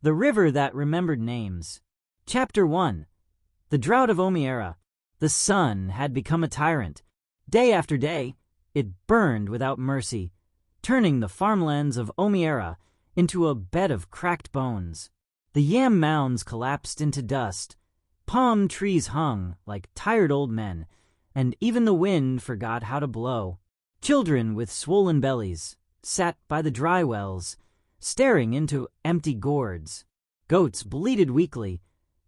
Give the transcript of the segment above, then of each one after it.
The River That Remembered Names. Chapter 1. The Drought of Omi-Ara. The sun had become a tyrant. Day after day, it burned without mercy, turning the farmlands of Omi-Ara into a bed of cracked bones. The yam mounds collapsed into dust, palm trees hung like tired old men, and even the wind forgot how to blow. Children with swollen bellies sat by the dry wells, staring into empty gourds. Goats bleated weakly,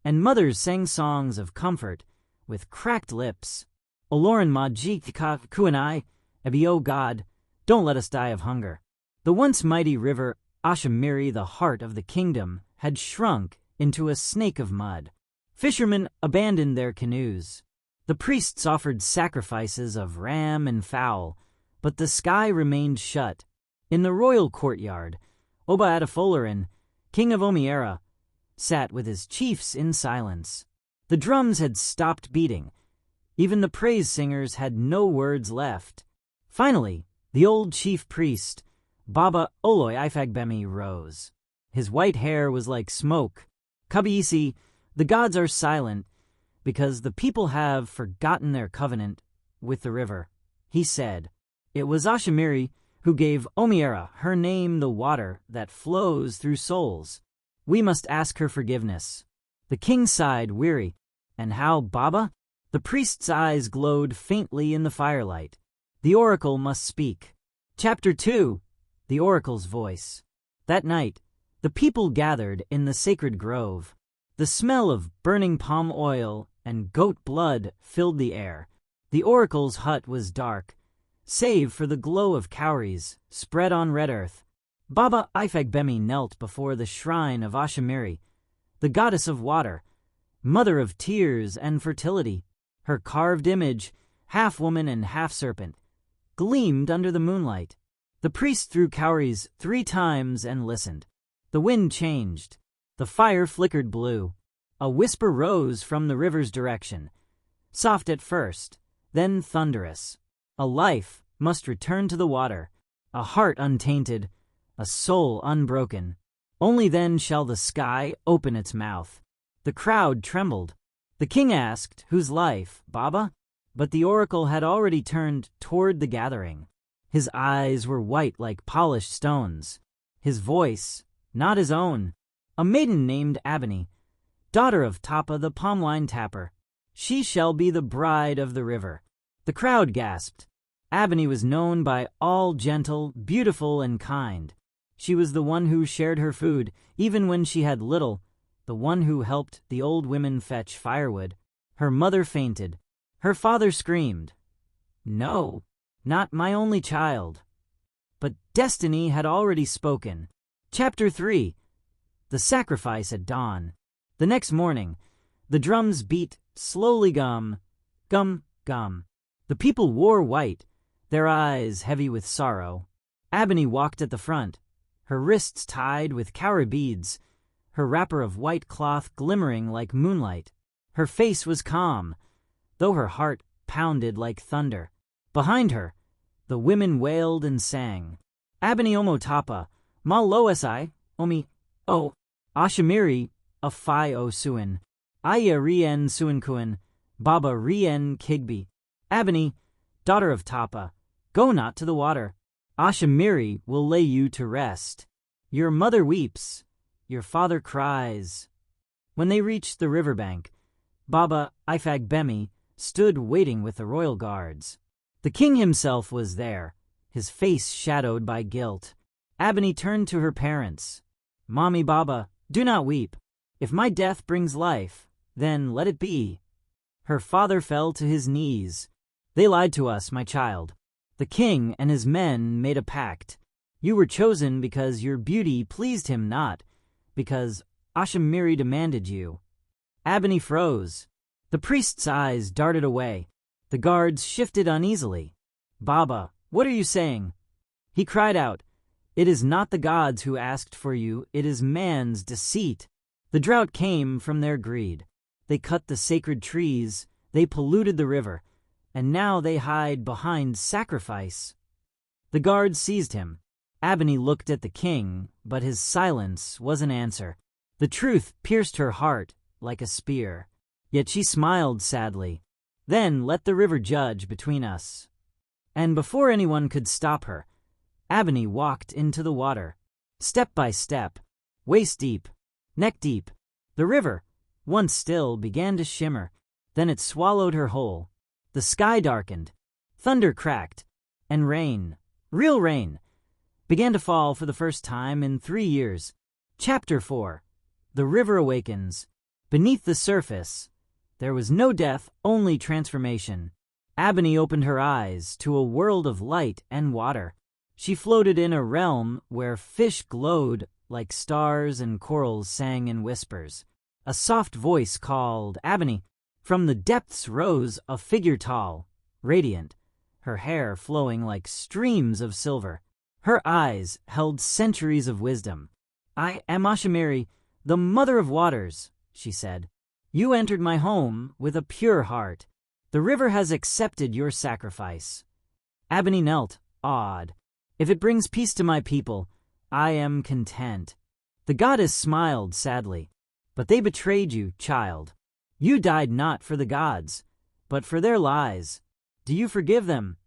and mothers sang songs of comfort with cracked lips. Oloran Majika Kuanai, Ebi, O God, don't let us die of hunger. The once mighty river Oshimiri, the heart of the kingdom, had shrunk into a snake of mud. Fishermen abandoned their canoes. The priests offered sacrifices of ram and fowl, but the sky remained shut. In the royal courtyard, Oba-Adefoloran, king of Omi-Ara, sat with his chiefs in silence. The drums had stopped beating. Even the praise singers had no words left. Finally, the old chief priest, Baba Oloi Ifagbemi, rose. His white hair was like smoke. Kabiisi, the gods are silent because the people have forgotten their covenant with the river, he said. It was Oshimiri who gave Omi-Ara her name, the water that flows through souls. We must ask her forgiveness. The king sighed, weary. And how, Baba? The priest's eyes glowed faintly in the firelight. The oracle must speak. Chapter 2. The oracle's voice. That night, the people gathered in the sacred grove. The smell of burning palm oil and goat blood filled the air. The oracle's hut was dark, save for the glow of cowries spread on red earth. Baba Ifagbemi knelt before the shrine of Oshimiri, the goddess of water, mother of tears and fertility. Her carved image, half woman and half serpent, gleamed under the moonlight. The priest threw cowries 3 times and listened. The wind changed. The fire flickered blue. A whisper rose from the river's direction, soft at first, then thunderous. A life must return to the water, a heart untainted, a soul unbroken. Only then shall the sky open its mouth. The crowd trembled. The king asked, "Whose life, Baba?" But the oracle had already turned toward the gathering. His eyes were white like polished stones. His voice, not his own. A maiden named Abeni, daughter of Tapa the palm-wine tapper. She shall be the bride of the river. The crowd gasped. Abeni was known by all gentle, beautiful, and kind. She was the one who shared her food, even when she had little, the one who helped the old women fetch firewood. Her mother fainted. Her father screamed, "No, not my only child." But destiny had already spoken. Chapter 3. The Sacrifice at Dawn. The next morning, the drums beat slowly, gum, gum, gum. The people wore white, their eyes heavy with sorrow. Abeni walked at the front, her wrists tied with cowrie beads, her wrapper of white cloth glimmering like moonlight. Her face was calm, though her heart pounded like thunder. Behind her, the women wailed and sang. Abeni Omo Tapa, Ma Loesai, Omi, O, Oshimiri, Afai O Suin, Aya Rien Suinkuin, Baba Rien Kigbi. Abeni, daughter of Tapa, go not to the water. Oshimiri will lay you to rest. Your mother weeps, your father cries. When they reached the riverbank, Baba Ifagbemi stood waiting with the royal guards. The king himself was there, his face shadowed by guilt. Abeni turned to her parents. "Mommy, Baba, do not weep. If my death brings life, then let it be." Her father fell to his knees. "They lied to us, my child. The king and his men made a pact. You were chosen because your beauty pleased him not, because Oshimiri demanded you." Abeni froze. The priest's eyes darted away. The guards shifted uneasily. "Baba, what are you saying?" He cried out, "It is not the gods who asked for you, it is man's deceit." The drought came from their greed. They cut the sacred trees, they polluted the river, and now they hide behind sacrifice. The guards seized him. Abeni looked at the king, but his silence was an answer. The truth pierced her heart like a spear, yet she smiled sadly. Then let the river judge between us. And before anyone could stop her, Abeni walked into the water. Step by step, waist deep, neck deep, the river, once still, began to shimmer. Then it swallowed her whole. The sky darkened, thunder cracked, and rain, real rain, began to fall for the first time in 3 years. Chapter 4. The river awakens. Beneath the surface, there was no death, only transformation. Abeni opened her eyes to a world of light and water. She floated in a realm where fish glowed like stars and corals sang in whispers. A soft voice called, "Abeni." From the depths rose a figure tall, radiant, her hair flowing like streams of silver. Her eyes held centuries of wisdom. "I am Oshimiri, the mother of waters," she said. "You entered my home with a pure heart. The river has accepted your sacrifice." Abeni knelt, awed. "If it brings peace to my people, I am content." The goddess smiled sadly. "But they betrayed you, child. You died not for the gods, but for their lies. Do you forgive them?"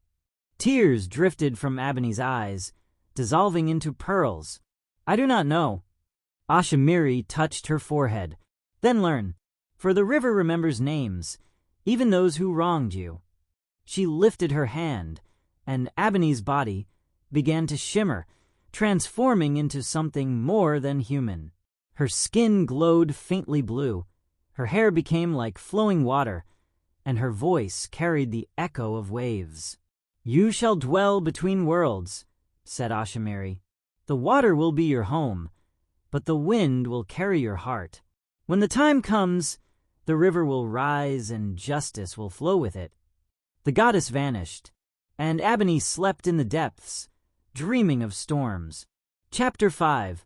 Tears drifted from Abeni's eyes, dissolving into pearls. "I do not know." Oshimiri touched her forehead. "Then learn, for the river remembers names, even those who wronged you." She lifted her hand, and Abeni's body began to shimmer, transforming into something more than human. Her skin glowed faintly blue, her hair became like flowing water, and her voice carried the echo of waves. "You shall dwell between worlds," said Oshimiri. "The water will be your home, but the wind will carry your heart. When the time comes, the river will rise and justice will flow with it." The goddess vanished, and Abeni slept in the depths, dreaming of storms. Chapter 5.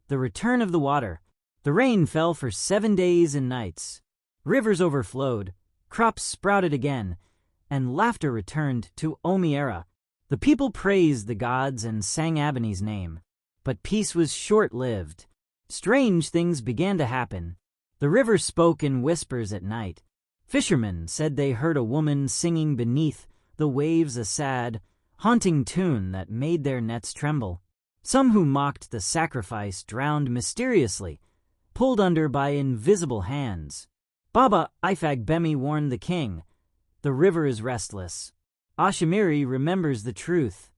The Return of the Water. The rain fell for 7 days and nights. Rivers overflowed, crops sprouted again, and laughter returned to Omi-Ara. The people praised the gods and sang Abeni's name. But peace was short-lived. Strange things began to happen. The river spoke in whispers at night. Fishermen said they heard a woman singing beneath the waves a sad, haunting tune that made their nets tremble. Some who mocked the sacrifice drowned mysteriously, pulled under by invisible hands. Baba Ifagbemi warned the king, "The river is restless. Oshimiri remembers the truth."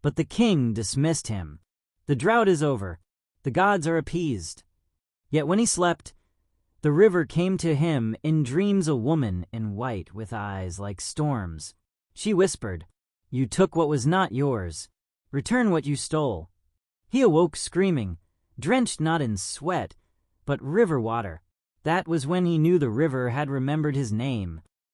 But the king dismissed him. "The drought is over. The gods are appeased." Yet when he slept, the river came to him in dreams, a woman in white with eyes like storms. She whispered, "You took what was not yours. Return what you stole." He awoke screaming, drenched not in sweat, but river water. That was when he knew the river had remembered his name.